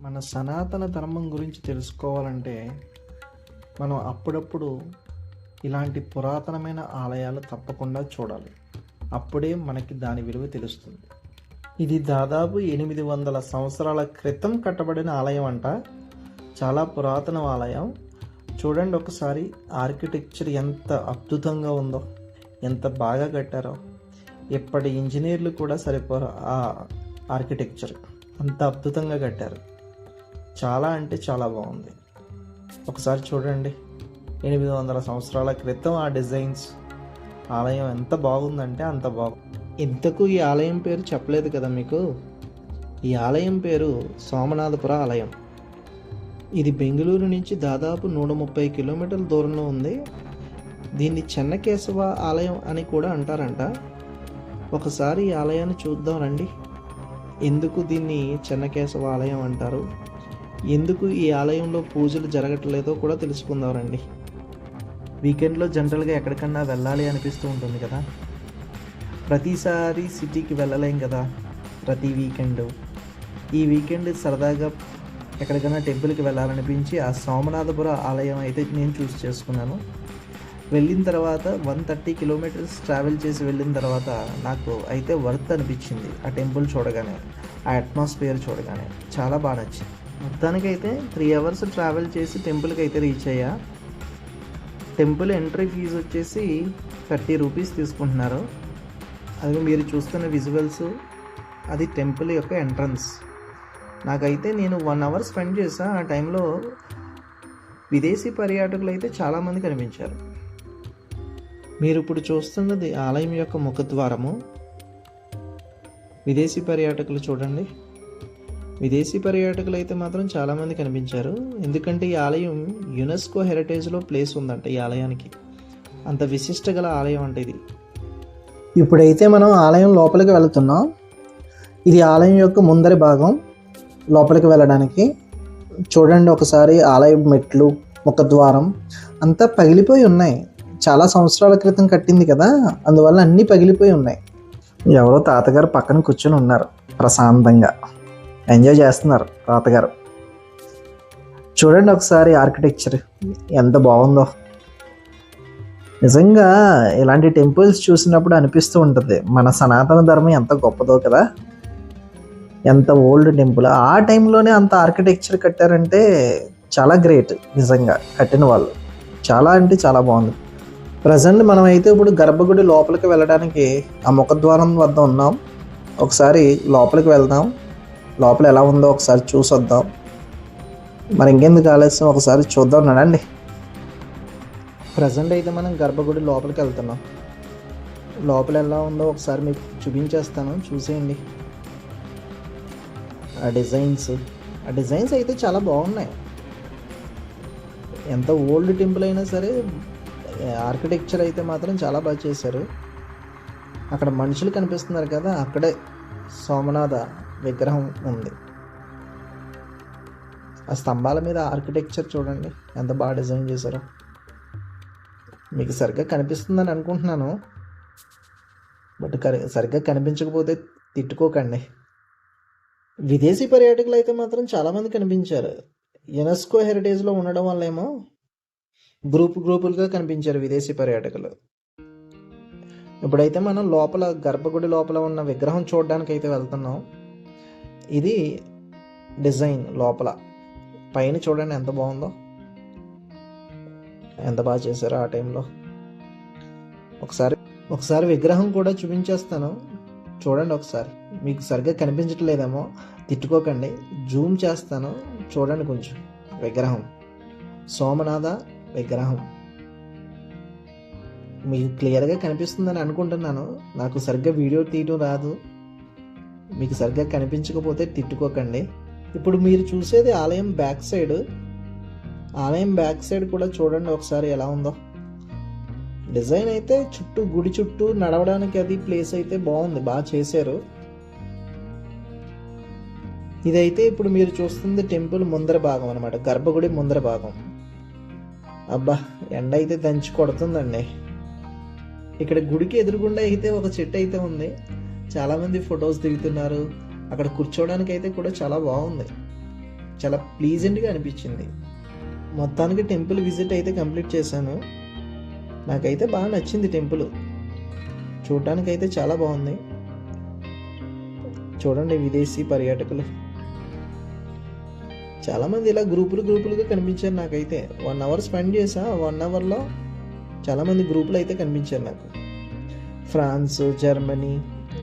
మన సనాతన ధర్మం గురించి తెలుసుకోవాలంటే మనం అప్పుడప్పుడు ఇలాంటి పురాతనమైన ఆలయాలు తప్పకుండా చూడాలి. అప్పుడే మనకి దాని విలువ తెలుస్తుంది. ఇది దాదాపు 800 సంవత్సరాల క్రితం కట్టబడిన ఆలయం అంట. చాలా పురాతన ఆలయం. చూడండి ఒకసారి ఆర్కిటెక్చర్ ఎంత అద్భుతంగా ఉందో, ఎంత బాగా కట్టారో. ఇప్పటి ఇంజనీర్లు కూడా సరిపోరు ఆ ఆర్కిటెక్చర్, అంత అద్భుతంగా కట్టారు. చాలా అంటే చాలా బాగుంది. ఒకసారి చూడండి, 800 సంవత్సరాల క్రితం ఆ డిజైన్స్. ఆలయం ఎంత బాగుందంటే అంత బాగుంది. ఇంతకు ఈ ఆలయం పేరు చెప్పలేదు కదా మీకు. ఈ ఆలయం పేరు సోమనాథపుర ఆలయం. ఇది బెంగళూరు నుంచి దాదాపు 130 కిలోమీటర్ల దూరంలో ఉంది. దీన్ని చెన్నకేశవ ఆలయం అని కూడా అంటారంట. ఒకసారి ఈ ఆలయాన్ని చూద్దాం రండి. ఎందుకు దీన్ని చెన్నకేశవ ఆలయం అంటారు, ఎందుకు ఈ ఆలయంలో పూజలు జరగట్లేదో కూడా తెలుసుకుందాం రండి. వీకెండ్లో జనరల్గా ఎక్కడికన్నా వెళ్ళాలి అనిపిస్తూ ఉంటుంది కదా. ప్రతిసారి సిటీకి వెళ్ళలేం కదా ప్రతి వీకెండ్. ఈ వీకెండ్ సరదాగా ఎక్కడికైనా టెంపుల్కి వెళ్ళాలనిపించి ఆ సోమనాథపుర ఆలయం అయితే నేను చూస్ చేసుకున్నాను. వెళ్ళిన తర్వాత 130 కిలోమీటర్స్ ట్రావెల్ చేసి వెళ్ళిన తర్వాత నాకు అయితే వర్త్ అనిపించింది. ఆ టెంపుల్ చూడగానే, ఆ అట్మాస్ఫియర్ చూడగానే చాలా బాగా నచ్చింది. మొత్తానికైతే 3 అవర్స్ ట్రావెల్ చేసి టెంపుల్కి అయితే రీచ్ అయ్యా. టెంపుల్ ఎంట్రీ ఫీజు వచ్చేసి 30 రూపీస్ తీసుకుంటున్నారు. అది మీరు చూస్తున్న విజువల్స్, అది టెంపుల్ యొక్క ఎంట్రన్స్. నాకైతే నేను 1 అవర్ స్పెండ్ చేసా. ఆ టైంలో విదేశీ పర్యాటకులు అయితే చాలామంది కనిపించారు. మీరు ఇప్పుడు చూస్తున్నది ఆలయం యొక్క ముఖద్వారము. విదేశీ పర్యాటకులు చూడండి. విదేశీ పర్యాటకులు అయితే మాత్రం చాలామంది కనిపించారు. ఎందుకంటే ఈ ఆలయం యునెస్కో హెరిటేజ్లో ప్లేస్ ఉందంట ఈ ఆలయానికి. అంత విశిష్ట గల ఆలయం అంటే ఇది. ఇప్పుడైతే మనం ఆలయం లోపలికి వెళుతున్నాం. ఇది ఆలయం యొక్క ముందరి భాగం. లోపలికి వెళ్ళడానికి చూడండి ఒకసారి, ఆలయం మెట్లు, ముఖద్వారం అంతా పగిలిపోయి ఉన్నాయి. చాలా సంవత్సరాల క్రితం కట్టింది కదా, అందువల్ల అన్నీ పగిలిపోయి ఉన్నాయి. ఎవరో తాతగారు పక్కన కూర్చొని ఉన్నారు, ప్రశాంతంగా ఎంజాయ్ చేస్తున్నారు తాతగారు. చూడండి ఒకసారి ఆర్కిటెక్చర్ ఎంత బాగుందో. నిజంగా ఇలాంటి టెంపుల్స్ చూసినప్పుడు అనిపిస్తూ ఉంటుంది మన సనాతన ధర్మం ఎంత గొప్పదో కదా. ఎంత ఓల్డ్ టెంపుల్, ఆ టైంలోనే అంత ఆర్కిటెక్చర్ కట్టారంటే చాలా గ్రేట్. నిజంగా కట్టిన వాళ్ళు చాలా అంటే చాలా బాగుంది. ప్రజెంట్ మనమైతే ఇప్పుడు గర్భగుడి లోపలికి వెళ్ళడానికి ఆ ముఖద్వారం వద్ద ఉన్నాం. ఒకసారి లోపలికి వెళ్దాం. లోపల ఎలా ఉందో ఒకసారి చూసొద్దాం. మరి ఇంకెందుకు ఆలస్యం, ఒకసారి చూద్దాం నడండి. ప్రజెంట్ అయితే మనం గర్భగుడి లోపలికి వెళ్తున్నాం. లోపల ఎలా ఉందో ఒకసారి మీకు చూపించేస్తాను, చూసేయండి. ఆ డిజైన్స్ అయితే చాలా బాగున్నాయి. ఎంత ఓల్డ్ టెంపుల్ అయినా సరే ఆర్కిటెక్చర్ అయితే మాత్రం చాలా బాగా చేశారు. అక్కడ మనుషులు కనిపిస్తున్నారు కదా, అక్కడే సోమనాథ విగ్రహం ఉంది. ఆ స్తంభాల మీద ఆర్కిటెక్చర్ చూడండి ఎంత బాగా డిజైన్ చేశారో. మీకు సరిగ్గా కనిపిస్తుందని అనుకుంటున్నాను, బట్ సరిగ్గా కనిపించకపోతే తిట్టుకోకండి. విదేశీ పర్యాటకులు అయితే మాత్రం చాలామంది కనిపించారు. యునెస్కో హెరిటేజ్లో ఉండడం వల్ల ఏమో గ్రూపులుగా కనిపించారు విదేశీ పర్యాటకులు. ఇప్పుడైతే మనం లోపల గర్భగుడి లోపల ఉన్న విగ్రహం చూడడానికి అయితే వెళ్తున్నాం. ఇది డిజైన్ లోపల పైన చూడండి ఎంత బాగుందో, ఎంత బాగా చేశారో ఆ టైంలో. ఒకసారి విగ్రహం కూడా చూపించేస్తాను, చూడండి ఒకసారి. మీకు సరిగ్గా కనిపించట్లేదేమో తిట్టుకోకండి, జూమ్ చేస్తాను చూడండి కొంచెం. విగ్రహం సోమనాథ విగ్రహం మీకు క్లియర్గా కనిపిస్తుందని అనుకుంటున్నాను. నాకు సరిగ్గా వీడియో తీయడం రాదు, మీకు సరిగ్గా కనిపించకపోతే తిట్టుకోకండి. ఇప్పుడు మీరు చూసేది ఆలయం బ్యాక్ సైడ్. ఆలయం బ్యాక్ సైడ్ కూడా చూడండి ఒకసారి ఎలా ఉందో. డిజైన్ అయితే గుడి చుట్టూ నడవడానికి అది ప్లేస్ అయితే బాగుంది, బాగా చేశారు. ఇదైతే ఇప్పుడు మీరు చూస్తుంది టెంపుల్ ముందర భాగం అనమాట, గర్భగుడి ముందర భాగం. అబ్బా ఎండ అయితే దంచి కొడుతుందండి. ఇక్కడ గుడికి ఎదురుగుండా అయితే ఒక చెట్టు అయితే ఉంది. చాలామంది ఫొటోస్ దిగుతున్నారు. అక్కడ కూర్చోవడానికి అయితే కూడా చాలా బాగుంది. చాలా ప్లీజెంట్గా అనిపించింది. మొత్తానికి టెంపుల్ విజిట్ అయితే కంప్లీట్ చేశాను. నాకైతే బాగా నచ్చింది టెంపుల్. చూడటానికైతే చాలా బాగుంది. చూడండి, విదేశీ పర్యాటకులు చాలామంది ఇలా గ్రూపులుగా కనిపించారు. నాకైతే 1 అవర్ స్పెండ్ చేసా. 1 అవర్లో చాలామంది గ్రూపులు అయితే కనిపించారు నాకు. France, Germany,